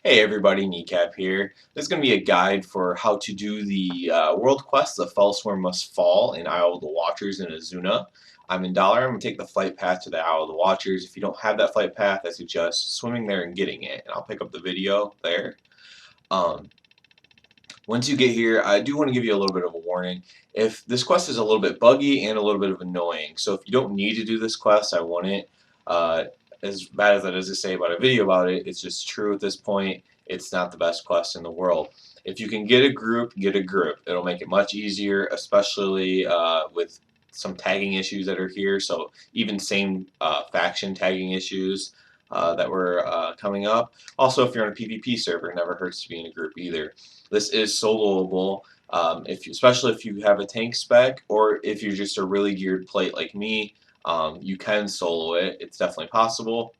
Hey everybody, Kneecap here. This is going to be a guide for how to do the world quest, the Felsworn Must Fall in Isle of the Watchers in Azuna. I'm in Dollar. I'm going to take the flight path to the Isle of the Watchers. If you don't have that flight path, I suggest swimming there and getting it, and I'll pick up the video there. Um, Once you get here, I do want to give you a little bit of a warning. If this quest is a little bit buggy and a little bit of annoying, so if you don't need to do this quest, I want it. Uh, as bad as that is to say about a video about it, it's just true at this point. It's not the best quest in the world. If you can get a group, get a group. It'll make it much easier, especially with some tagging issues that are here. So even same faction tagging issues that were coming up. Also, if you're on a PvP server, it never hurts to be in a group either. This is soloable, especially if you have a tank spec or if you're just a really geared plate like me. You can solo it. It's definitely possible.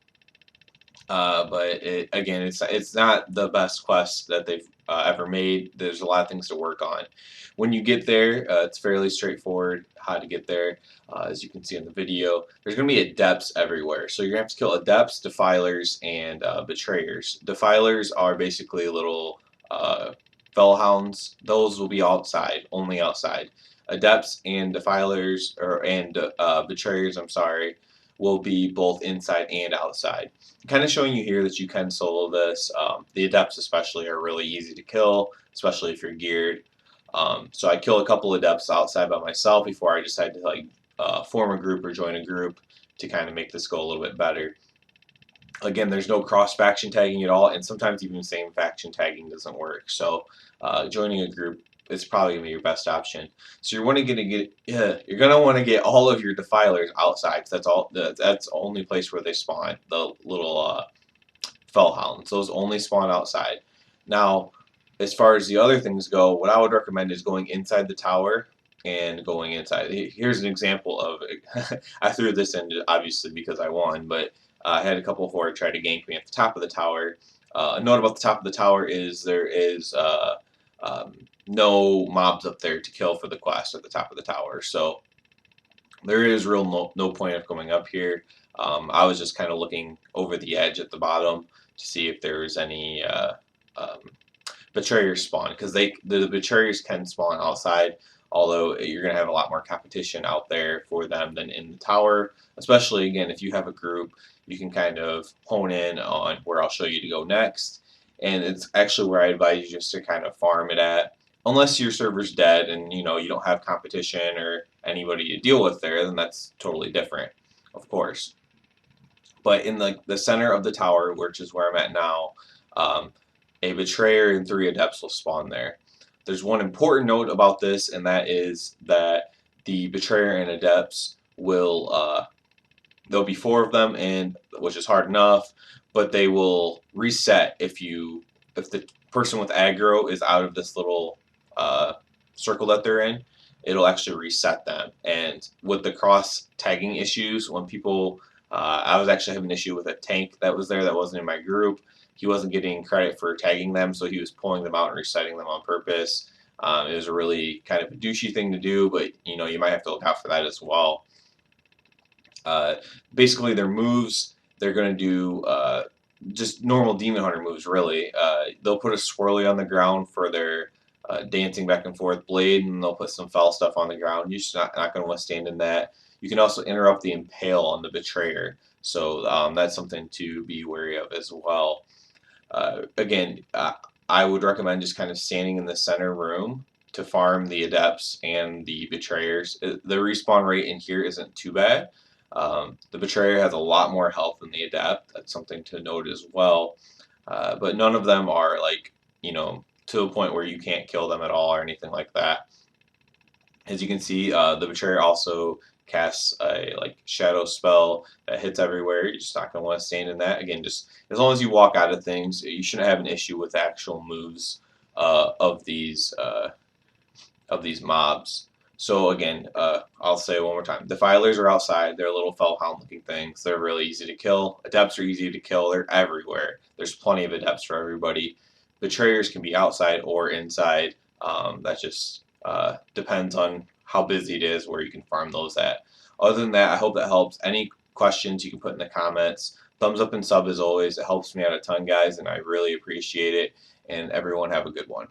But again, it's not the best quest that they've ever made. There's a lot of things to work on. When you get there, it's fairly straightforward how to get there. As you can see in the video, there's going to be adepts everywhere. So you're going to have to kill adepts, defilers, and betrayers. Defilers are basically little fellhounds. Those will be outside, only outside. Adepts and defilers, betrayers, I'm sorry, will be both inside and outside. Kind of showing you here that you can solo this. The adepts especially are really easy to kill, especially if you're geared. So I kill a couple adepts outside by myself before I decide to form a group or join a group to kind of make this go a little bit better. Again, there's no cross faction tagging at all, and sometimes even same faction tagging doesn't work. So joining a group is probably gonna be your best option. So you're you're gonna want to get all of your defilers outside. Cause that's the only place where they spawn. The little fellhounds. Those only spawn outside. Now, as far as the other things go, what I would recommend is going inside the tower and going inside. Here's an example of I threw this in obviously because I won, but I had a couple of horde try to gank me at the top of the tower. A note about the top of the tower is there is no mobs up there to kill for the quest at the top of the tower, so there is no point of going up here. I was just kind of looking over the edge at the bottom to see if there was any um, betrayers spawn, because the betrayers can spawn outside, although you're going to have a lot more competition out there for them than in the tower. Especially again, if you have a group, you can kind of hone in on where I'll show you to go next, and it's actually where I advise you just to kind of farm it at. Unless your server's dead and you don't have competition or anybody to deal with there, then that's totally different, of course. But in the center of the tower, which is where I'm at now, um, a betrayer and 3 adepts will spawn there. There's one important note about this, and that is that the betrayer and adepts will there'll be 4 of them, and which is hard enough, but they will reset if the person with aggro is out of this little uh, circle that they're in. It'll actually reset them. And with the cross tagging issues, when people I was actually having an issue with a tank that was there that wasn't in my group. He wasn't getting credit for tagging them, so he was pulling them out and resetting them on purpose. It was a really kind of a douchey thing to do, but you might have to look out for that as well. Uh, Basically, their moves, they're going to do just normal Demon Hunter moves, really. They'll put a swirly on the ground for their dancing back and forth blade, and they'll put some foul stuff on the ground. You're just not going to withstand in that. You can also interrupt the impale on the betrayer, so that's something to be wary of as well. Again, I would recommend just kind of standing in the center room to farm the adepts and the betrayers. The respawn rate in here isn't too bad. The betrayer has a lot more health than the adept. That's something to note as well. But none of them are to a point where you can't kill them at all or anything like that. As you can see, the betrayer also casts a shadow spell that hits everywhere. You're just not going to want to stand in that. Again, just as long as you walk out of things, you shouldn't have an issue with actual moves of these mobs. So again, I'll say it one more time. Defilers are outside. They're little fellhound looking things. They're really easy to kill. Adepts are easy to kill. They're everywhere. There's plenty of adepts for everybody. Betrayers can be outside or inside. That just depends on how busy it is, where you can farm those at. Other than that, I hope that helps. Any questions you can put in the comments. Thumbs up and sub as always. It helps me out a ton, guys, and I really appreciate it. And everyone have a good one.